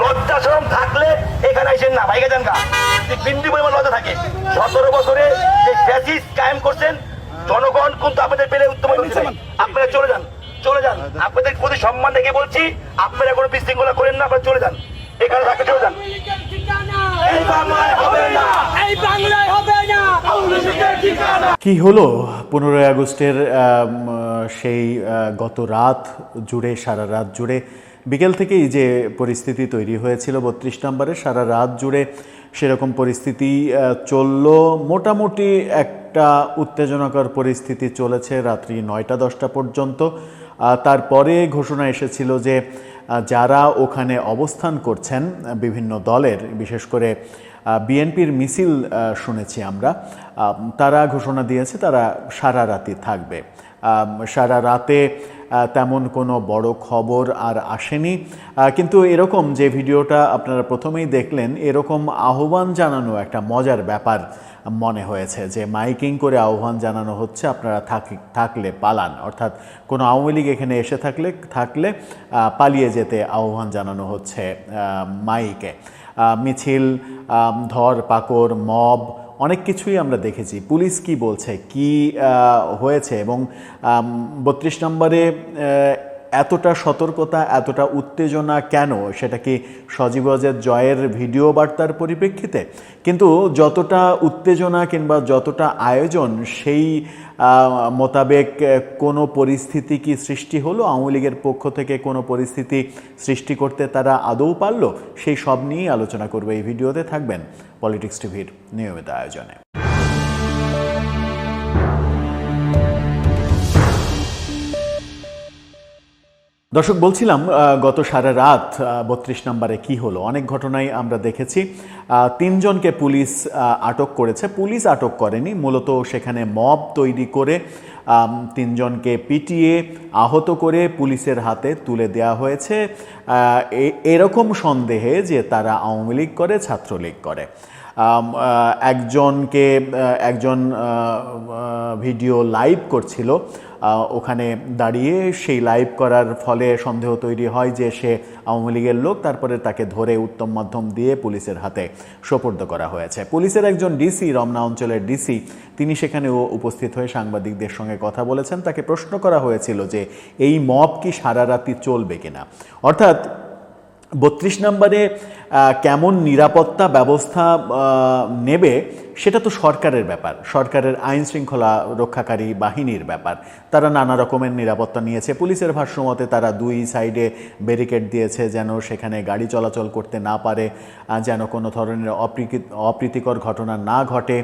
লজ্জা শরম থাকলে এখানে আসেন না, ভাইকে যান গা। বিন্দু পরিমাণ লজ্জা থাকে। 17 বছরে যে ফ্যাসিস্ট কায়েম করছেন, জনগণ কিন্তু আপনাদের পেলে উত্তম করছে। আপনারা চলে যান, চলে যান। আপনাদের প্রতি সম্মান রেখে বলছি, আপনারা কোনো বিশৃঙ্খলা করেন না, আপনারা চলে যান, এখানে থাকতে চলে যান। কি হলো 15 আগস্টের সেই গত রাত জুড়ে, সারা রাত জুড়ে, বিকেল থেকেই যে পরিস্থিতি তৈরি হয়েছিল 32 নম্বরে, সারা রাত জুড়ে সেরকম পরিস্থিতি চলল। মোটামুটি একটা উত্তেজনাকর পরিস্থিতি চলেছে রাত্রি 9টা-10টা পর্যন্ত। তারপরে ঘোষণা এসেছিল যে যারা ওখানে অবস্থান করছেন বিভিন্ন দলের, বিশেষ করে বিএনপির মিছিল শুনেছি আমরা, তারা ঘোষণা দিয়েছে তারা সারা রাতই থাকবে। সারা রাতে তেমন কোনো বড় খবর আর আসেনি, কিন্তু এরকম যে ভিডিওটা আপনারা প্রথমেই দেখলেন, এরকম আহ্বান জানানো একটা মজার ব্যাপার মনে হয়েছে, যে মাইকিং করে আহ্বান জানানো হচ্ছে আপনারা থাকলে পালান, অর্থাৎ কোনো আওয়ামী লীগ এখানে এসে থাকলে পালিয়ে যেতে আহ্বান জানানো হচ্ছে মাইকে। মিছিল, ধরপাকড়, মব, অনেক কিছুই আমরা দেখেছি। পুলিশ কি বলছে, কি হয়েছে, এবং 32 নম্বরে এতটা সতর্কতা, এতটা উত্তেজনা কেন, সেটা কি সজীব ওয়াজেদ জয়ের ভিডিও বার্তার পরিপ্রেক্ষিতে? কিন্তু যতটা উত্তেজনা কিংবা যতটা আয়োজন, সেই মোতাবেক কোনো পরিস্থিতি কি সৃষ্টি হলো? আওয়ামী লীগের পক্ষ থেকে কোনো পরিস্থিতি সৃষ্টি করতে তারা আদৌ পারল? সেই সব নিয়েই আলোচনা করবে এই ভিডিওতে। থাকবেন পলিটিক্স টিভির নিয়মিত আয়োজনে। দর্শক, বলছিলাম গত সারা রাত 32 নম্বরে কি হলো। অনেক ঘটনাই আমরা দেখেছি। 3 জনকে পুলিশ আটক করেছে। পুলিশ আটক করেনি, মূলত সেখানে মব তৈরি করে 3 জনকে পিটিয়ে আহত করে পুলিশের হাতে তুলে দেওয়া হয়েছে, এরকম সন্দেহে যে তারা আওয়ামী লীগ করে, ছাত্রলীগ করে। একজন ভিডিও লাইভ করছিল ওখানে দাঁড়িয়ে। সেই লাইভ করার ফলে সন্দেহ তৈরি হয় যে সে আওয়ামী লীগের লোক। তারপরে তাকে ধরে উত্তম মাধ্যম দিয়ে পুলিশের হাতে সোপর্দ করা হয়েছে। পুলিশের একজন ডিসি, রমনা অঞ্চলের ডিসি, তিনি সেখানে উপস্থিত হয়ে সাংবাদিকদের সঙ্গে কথা বলেছেন। তাকে প্রশ্ন করা হয়েছিল যে এই মব কি সারা রাতি চলবে কিনা, অর্থাৎ 32 নম্বরে কেমন নিরাপত্তা ব্যবস্থা নেবে সেটা তো সরকারের ব্যাপার, সরকারের আইন শৃঙ্খলা রক্ষাকারী বাহিনীর ব্যাপার। তারা নানা রকমের নিরাপত্তা নিয়েছে। পুলিশের ভাষ্যমতে তারা 2 সাইডে ব্যারিকেড দিয়েছে যেন সেখানে গাড়ি চলাচল করতে না পারে, যেন কোনো ধরনের অপ্রীতিকর ঘটনা না ঘটে,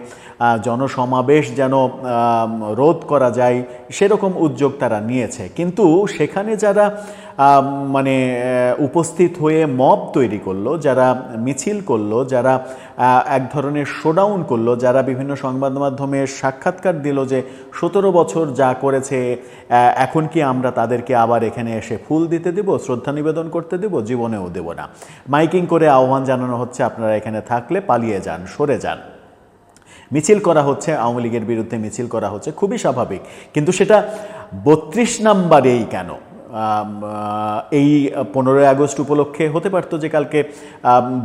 জনসমাবেশ যেন রোধ করা যায়, সেরকম উদ্যোগ তারা নিয়েছে। কিন্তু সেখানে যারা উপস্থিত হয়ে মব তৈরি করলো, যারা মিছিল করলো, যারা এক ধরনের শোডাউন করলো, যারা বিভিন্ন সংবাদ মাধ্যমে সাক্ষাৎকার দিল যে 17 বছর যা করেছে এখন কি আমরা তাদেরকে আবার এখানে এসে ফুল দিতে দেব, শ্রদ্ধা নিবেদন করতে দেব? জীবনেও দেব না। মাইকিং করে আহ্বান জানানো হচ্ছে আপনারা এখানে থাকলে পালিয়ে যান, সরে যান। মিছিল করা হচ্ছে, আওয়ামী লীগের বিরুদ্ধে মিছিল করা হচ্ছে, খুবই স্বাভাবিক। কিন্তু সেটা 32 নম্বরেই কেন? এই 15 আগস্ট উপলক্ষে হতে পারতো যে কালকে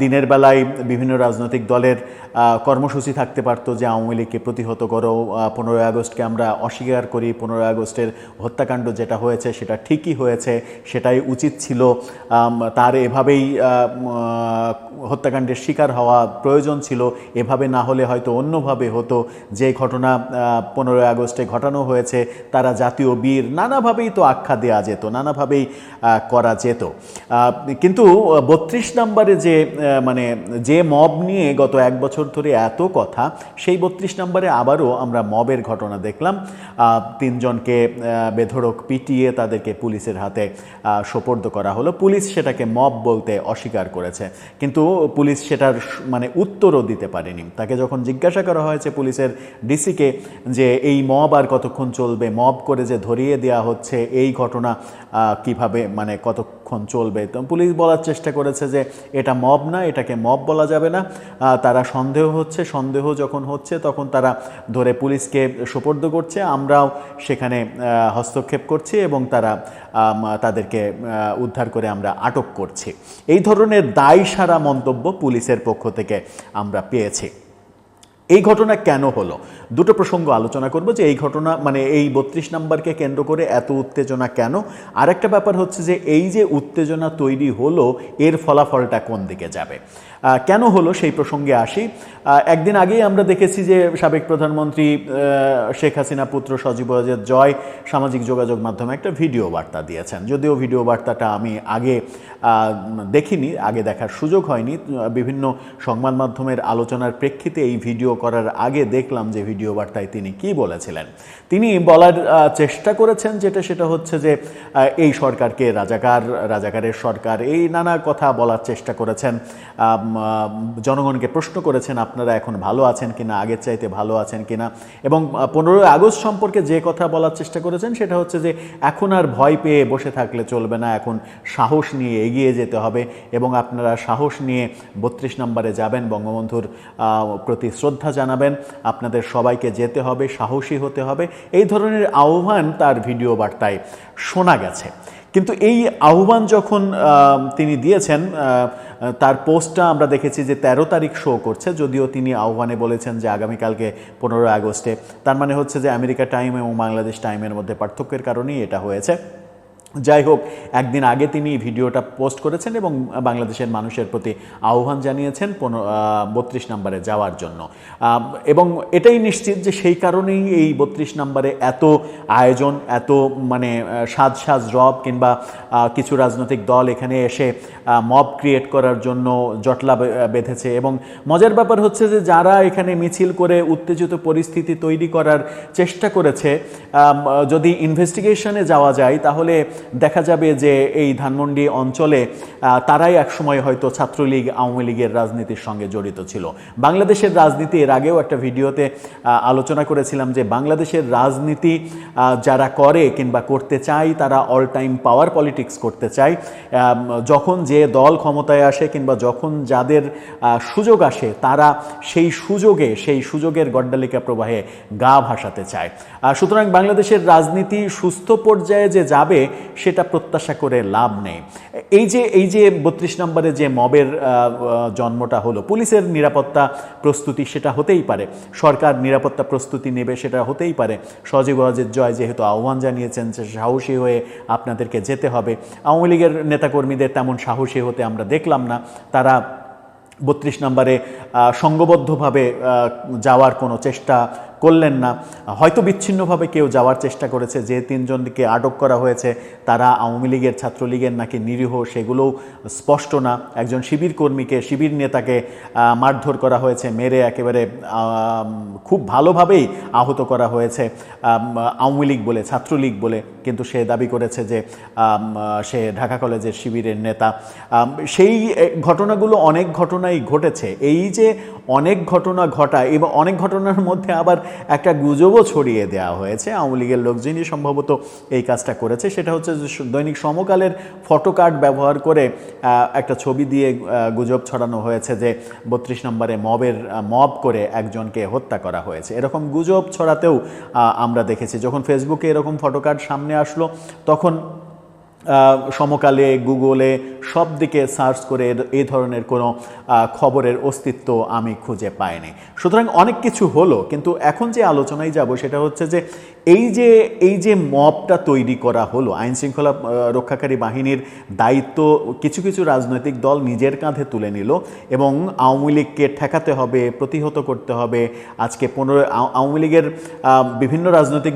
দিনের বেলায় বিভিন্ন রাজনৈতিক দলের কর্মসূচি থাকতে পারতো যে আওয়ামী লীগকে প্রতিহত করো, 15 আগস্টকে আমরা অস্বীকার করি, 15 আগস্টের হত্যাকাণ্ড যেটা হয়েছে সেটা ঠিকই হয়েছে, সেটাই উচিত ছিল, তার এভাবেই হত্যাকাণ্ডের শিকার হওয়া প্রয়োজন ছিল, এভাবে না হলে হয়তো অন্যভাবে হতো, যে ঘটনা 15 আগস্টে ঘটানো হয়েছে তারা জাতীয় বীর, নানাভাবেই তো আখ্যা দেওয়া যেত, নানাভাবেই করা যেত। কিন্তু 32 নম্বরে যে মব নিয়ে গত 1 বছর ধরে এত কথা, সেই 32 নম্বরে আবারও আমরা মবের ঘটনা দেখলাম। 3 জনকে বেধড়ক পিটিয়ে তাদেরকে পুলিশের হাতে সোপর্দ করা হলো। পুলিশ সেটাকে মব বলতে অস্বীকার করেছে, কিন্তু পুলিশ সেটার উত্তরও দিতে পারেনি। তাকে যখন জিজ্ঞাসা করা হয়েছে পুলিশের ডিসিকে যে এই মব আর কতক্ষণ চলবে, মব করে যে ধরিয়ে দেওয়া হচ্ছে, এই ঘটনা কিভাবে কতক্ষণ কতক্ষণ চলবে। তো পুলিশ বলার চেষ্টা করেছে যে এটা মব না, এটাকে মব বলা যাবে না, তারা সন্দেহ যখন হচ্ছে তখন তারা ধরে পুলিশকে সোপর্দ করছে, আমরাও সেখানে হস্তক্ষেপ করছি এবং তাদেরকে উদ্ধার করে আমরা আটক করছি। এই ধরনের দায়সারা মন্তব্য পুলিশের পক্ষ থেকে আমরা পেয়েছি। এই ঘটনা কেন হলো, দুটো প্রসঙ্গ আলোচনা করব যে এই ঘটনা মানে এই 32 নম্বরকে কেন্দ্র করে এত উত্তেজনা কেন, আরেকটা ব্যাপার হচ্ছে যে এই যে উত্তেজনা তৈরি হলো এর ফলাফলটা কোন দিকে যাবে, কেন হলো সেই প্রসঙ্গে আসি। একদিন আগেই আমরা দেখেছি যে সাবেক প্রধানমন্ত্রী শেখ হাসিনা পুত্র সজীব ওয়াজেদ জয় সামাজিক যোগাযোগ মাধ্যমে একটা ভিডিও বার্তা দিয়েছেন। যদিও ভিডিও বার্তাটা আমি আগে দেখিনি, আগে দেখার সুযোগ হয়নি, বিভিন্ন সংবাদ মাধ্যমের আলোচনার প্রেক্ষিতে এই ভিডিও করার আগে দেখলাম যে ভিডিও বার্তায় তিনি কি বলেছিলেন। তিনি বলার চেষ্টা করেছেন সেটা হচ্ছে যে এই সরকারকে রাজাকারের সরকার, এই নানা কথা বলার চেষ্টা করেছেন। জনগণকে প্রশ্ন করেছেন আপনারা এখন ভালো আছেন কিনা, আগের চাইতে ভালো আছেন কিনা, এবং 15ই আগস্ট সম্পর্কে যে কথা বলার চেষ্টা করেছেন সেটা হচ্ছে যে এখন আর ভয় পেয়ে বসে থাকলে চলবে না, এখন সাহস নিয়ে এগিয়ে যেতে হবে এবং আপনারা সাহস নিয়ে 32 নম্বরে যাবেন, বঙ্গবন্ধুর প্রতি শ্রদ্ধা জানাবেন, আপনাদের সবাইকে যেতে হবে, সাহসী হতে হবে, এই ধরনের আহ্বান তার ভিডিও বার্তায় শোনা গেছে। কিন্তু এই আহ্বান যখন তিনি দিয়েছেন, তার পোস্টটা আমরা দেখেছি যে 13 তারিখ শো করছে, যদিও তিনি আহ্বানে বলেছেন যে আগামীকালকে 15 আগস্টে, তার মানে হচ্ছে যে আমেরিকা টাইম এবং বাংলাদেশ টাইমের মধ্যে পার্থক্যের কারণেই এটা হয়েছে। যাই হোক, একদিন আগে তিনি ভিডিওটা পোস্ট করেছেন এবং বাংলাদেশের মানুষের প্রতি আহ্বান জানিয়েছেন 32 নম্বরে যাওয়ার জন্য, এবং এটাই নিশ্চিত যে সেই কারণেই এই 32 নম্বরে এত আয়োজন, এত মানে সাজ রব কিংবা কিছু রাজনৈতিক দল এখানে এসে মব ক্রিয়েট করার জন্য জটলা বেঁধেছে। এবং মজার ব্যাপার হচ্ছে যে যারা এখানে মিছিল করে উত্তেজিত পরিস্থিতি তৈরি করার চেষ্টা করেছে, যদি ইনভেস্টিগেশনে যাওয়া যায় তাহলে দেখা যাবে যে এই ধানমন্ডি অঞ্চলে তারাই একসময় হয়তো ছাত্রলীগ আওয়ামী লীগের রাজনীতির সঙ্গে জড়িত ছিল। বাংলাদেশের রাজনীতি, এর আগেও একটা ভিডিওতে আলোচনা করেছিলাম যে বাংলাদেশের রাজনীতি যারা করে কিংবা করতে চায় তারা অল টাইম পাওয়ার পলিটিক্স করতে চায়। যখন যে দল ক্ষমতায় আসে কিংবা যখন যাদের সুযোগ আসে তারা সেই সুযোগের গড্ডালিকা প্রবাহে গা ভাসাতে চায়। সুতরাং বাংলাদেশের রাজনীতি সুস্থ পর্যায়ে যে যাবে সেটা প্রত্যাশা করে লাভ নেই। এই যে 32 নম্বরে যে মবের জন্মটা হলো, পুলিশের নিরাপত্তা প্রস্তুতি সেটা হতেই পারে, সরকার নিরাপত্তা প্রস্তুতি নেবে সেটা হতেই পারে। সজীব ওয়াজেদ জয় যেহেতু আহ্বান জানিয়েছেন যে সাহসী হয়ে আপনাদেরকে যেতে হবে, আওয়ামী লীগের নেতাকর্মীদের তেমন সাহসী হতে আমরা দেখলাম না, তারা 32 নম্বরে সংঘবদ্ধভাবে যাওয়ার কোনো চেষ্টা করলেন না। হয়তো বিচ্ছিন্নভাবে কেউ যাওয়ার চেষ্টা করেছে, যে 3 জনকে আটক করা হয়েছে তারা আওয়ামী লীগের ছাত্রলীগের নাকি নিরীহ সেগুলোও স্পষ্ট না। একজন শিবির নেতাকে মারধর করা হয়েছে, মেরে একেবারে খুব ভালোভাবেই আহত করা হয়েছে আওয়ামী লীগ বলে, ছাত্রলীগ বলে, কিন্তু সে দাবি করেছে যে সে ঢাকা কলেজের শিবিরের নেতা। সেই ঘটনাগুলো অনেক ঘটনাই ঘটেছে। এই যে অনেক ঘটনা ঘটায় এবং অনেক ঘটনার মধ্যে আবার একটা গুজবও ছড়িয়ে দেওয়া হয়েছে, আওয়ামী লীগের লোকজনই সম্ভবত এই কাজটা করেছে। সেটা হচ্ছে যে দৈনিক সমকালের ফটোকার্ড ব্যবহার করে একটা ছবি দিয়ে গুজব ছড়ানো হয়েছে যে 32 নম্বরে মব করে একজনকে হত্যা করা হয়েছে। এরকম গুজব ছড়াতেও আমরা দেখেছি। যখন ফেসবুকে এরকম ফটোকার্ড সামনে আসলো তখন সমকালে গুগলে সব দিকে সার্চ করে এই ধরনের কোনো খবরের অস্তিত্ব আমি খুঁজে পাইনি। সুতরাং অনেক কিছু হলো, কিন্তু এখন যে আলোচনায় যাব সেটা হচ্ছে যে এই যে মবটা তৈরি করা হলো, আইন শৃঙ্খলা রক্ষাকারী বাহিনীর দায়িত্ব কিছু কিছু রাজনৈতিক দল নিজের কাঁধে তুলে নিল এবং আওয়ামী লীগকে ঠেকাতে হবে, প্রতিহত করতে হবে। আজকে আওয়ামী লীগের বিভিন্ন রাজনৈতিক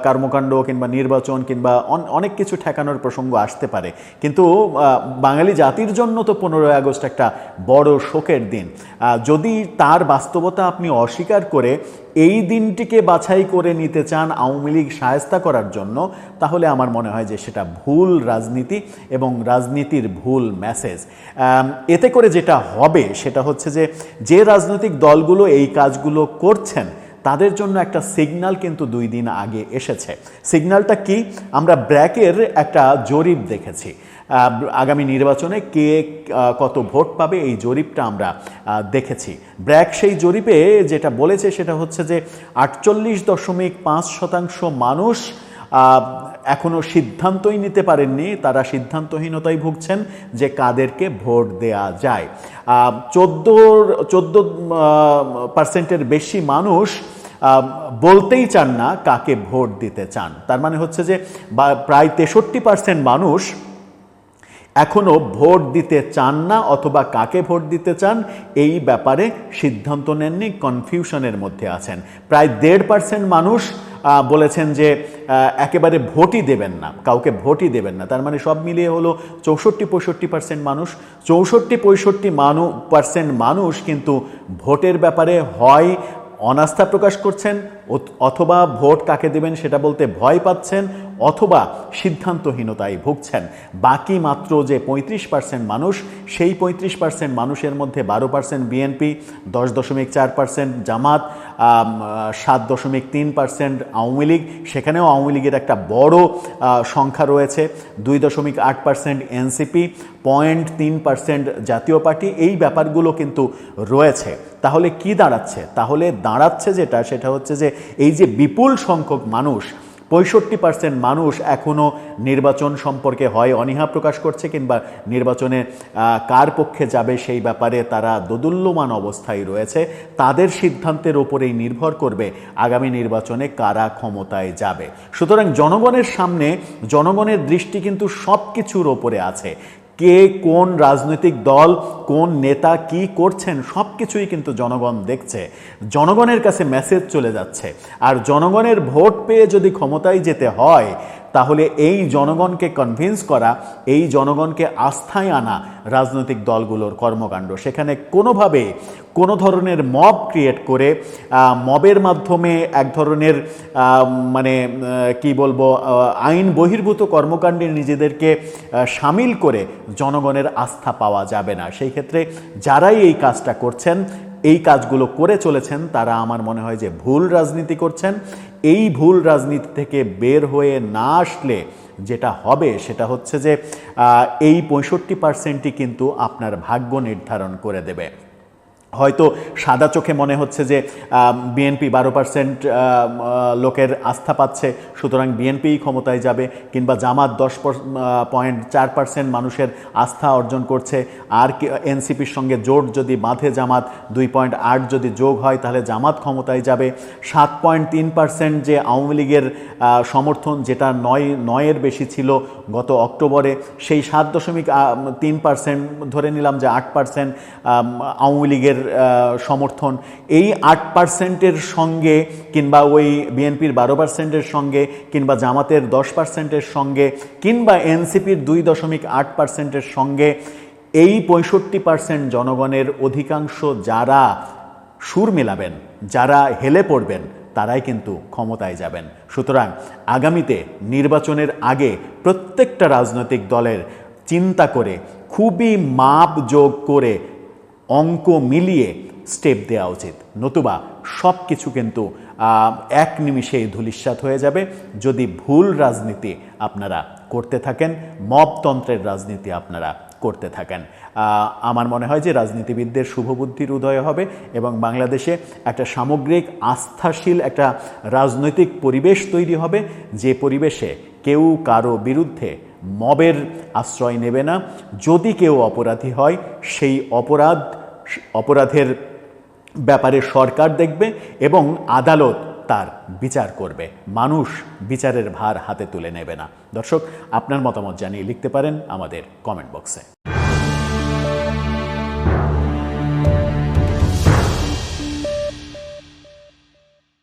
কর্মকাণ্ড কিংবা নির্বাচন কিংবা অনেক কিছু ঠেকানোর প্রসঙ্গ আসতে পারে, কিন্তু বাঙালি জাতির জন্য তো 15 আগস্ট একটা বড় শোকের দিন। যদি তার বাস্তবতা আপনি অস্বীকার করে এই দিনটিকে বাছাই করে নিতে চান আওয়ামী লীগ শায়েস্তা করার জন্য, তাহলে আমার মনে হয় যে সেটা ভুল রাজনীতি এবং রাজনীতির ভুল মেসেজ। এতে করে যেটা হবে সেটা হচ্ছে যে রাজনৈতিক দলগুলো এই কাজগুলো করছেন তাদের জন্য একটা সিগন্যাল কিন্তু 2 দিন আগে এসেছে। সিগন্যালটা কি? আমরা ব্র্যাকের একটা জরিপ দেখেছি। আগামী নির্বাচনে কে কত ভোট পাবে এই জরিপটা আমরা দেখেছি। ব্র্যাক সেই জরিপে যেটা বলেছে সেটা হচ্ছে যে 48.5% মানুষ এখনো সিদ্ধান্তই নিতে পারেননি, তারা সিদ্ধান্তহীনতায় ভুগছেন যে কাদেরকে ভোট দেয়া যায়। 14% বেশি মানুষ বলতেই চান না কাকে ভোট দিতে চান। তার মানে হচ্ছে যে প্রায় 63% মানুষ এখনো ভোট দিতে চান না অথবা কাকে ভোট দিতে চান এই ব্যাপারে সিদ্ধান্ত নেননি, কনফিউশনের মধ্যে আছেন। প্রায় 1.5% মানুষ বলেছেন যে একেবারে ভোটই দেবেন না, কাউকে ভোটই দেবেন না। তার মানে সব মিলিয়ে হলো 64-65% মানুষ। 64-65% মানুষ কিন্তু ভোটের ব্যাপারে হয় অনাস্থা প্রকাশ করছেন, অথবা ভোট কাকে দেবেন সেটা বলতে ভয় পাচ্ছেন, অথবা সিদ্ধান্তহীনতায় ভুগছেন। বাকি মাত্র যে 35% মানুষ, সেই 35% মানুষের মধ্যে 12% বিএনপি, 10.4% জামাত, 7.3% আওয়ামী লীগ, সেখানেও আওয়ামী লীগের একটা বড় সংখ্যা রয়েছে, 2.8% এনসিপি, 0.3% জাতীয় পার্টি। এই ব্যাপারগুলো কিন্তু রয়েছে। তাহলে কি দাঁড়াচ্ছে? তাহলে দাঁড়াচ্ছে সেটা হচ্ছে যে এই যে বিপুল সংখ্যক মানুষ, 65% মানুষ এখনও নির্বাচন সম্পর্কে হয় অনীহা প্রকাশ করছে, কিংবা নির্বাচনে কার পক্ষে যাবে সেই ব্যাপারে তারা দোদুল্যমান অবস্থায় রয়েছে। তাদের সিদ্ধান্তের ওপরেই নির্ভর করবে আগামী নির্বাচনে কারা ক্ষমতায় যাবে। সুতরাং জনগণের সামনে, জনগণের দৃষ্টি কিন্তু সব কিছুর ওপরে আছে। কে কোন রাজনৈতিক দল, কোন নেতা কি করছেন, সব কিছুই কিন্তু জনগণ দেখছে। জনগণের কাছে মেসেজ চলে যাচ্ছে। আর জনগণের ভোট পেয়ে যদি ক্ষমতায় যেতে হয়, তাহলে এই জনগণকে কনভিন্স করা, এই জনগণকে আস্থায় আনা রাজনৈতিক দলগুলোর কর্মকাণ্ড। সেখানে কোনোভাবে কোনো ধরনের মব ক্রিয়েট করে, মবের মাধ্যমে এক ধরনের কি বলবো, আইন বহির্ভূত কর্মকাণ্ডে নিজেদেরকে সামিল করে জনগণের আস্থা পাওয়া যাবে না। সেই ক্ষেত্রে যারাই এই কাজটা করছেন, এই কাজগুলো করে চলেছেন, তারা আমার মনে হয় যে ভুল রাজনীতি করছেন। এই ভুল রাজনীতি থেকে বের হয়ে না আসলে যেটা হবে সেটা হচ্ছে যে এই 65%ই কিন্তু আপনার ভাগ্য নির্ধারণ করে দেবে। হয়তো সাদা চোখে মনে হচ্ছে যে বিএনপি 12% লোকের আস্থা পাচ্ছে, সুতরাং বিএনপিই ক্ষমতায় যাবে, কিংবা জামাত 10.4% মানুষের আস্থা অর্জন করছে, আর এনসিপির সঙ্গে জোট যদি বাঁধে জামাত, 2.8 যদি যোগ হয় তাহলে জামাত ক্ষমতায় যাবে। 7.3% যে আওয়ামী লীগের সমর্থন, যেটা 9-এর বেশি ছিল গত অক্টোবরে, সেই 7.3% ধরে নিলাম যে 8% আওয়ামী লীগের সমর্থন। এই 8%-এর সঙ্গে, কিংবা ওই বিএনপির 12%-এর সঙ্গে, কিংবা জামাতের 10%-এর সঙ্গে, কিংবা এনসিপির 2.8%-এর সঙ্গে, এই 65% জনগণের অধিকাংশ যারা সুর মেলাবেন, যারা হেলে পড়বেন, তারাই কিন্তু ক্ষমতায় যাবেন। সুতরাং আগামীতে নির্বাচনের আগে প্রত্যেকটা রাজনৈতিক দলের চিন্তা করে, খুবই মাপ যোগ করে, অঙ্ক মিলিয়ে স্টেপ দেওয়া উচিত। নতুবা সব কিছু কিন্তু এক নিমিষেই ধূলিসাৎ হয়ে যাবে যদি ভুল রাজনীতি আপনারা করতে থাকেন, মবতন্ত্রের রাজনীতি আপনারা করতে থাকেন। আমার মনে হয় যে রাজনীতিবিদদের শুভবুদ্ধির উদয় হবে এবং বাংলাদেশে একটা সামগ্রিক আস্থাশীল একটা রাজনৈতিক পরিবেশ তৈরি হবে, যে পরিবেশে কেউ কারো বিরুদ্ধে মবের আশ্রয় নেবে না। যদি কেউ অপরাধী হয়, সেই অপরাধের ব্যাপারে সরকার দেখবে এবং আদালত তার বিচার করবে। মানুষ বিচারের ভার হাতে তুলে নেবে না। দর্শক, আপনার মতামত জানিয়ে লিখতে পারেন আমাদের কমেন্ট বক্সে।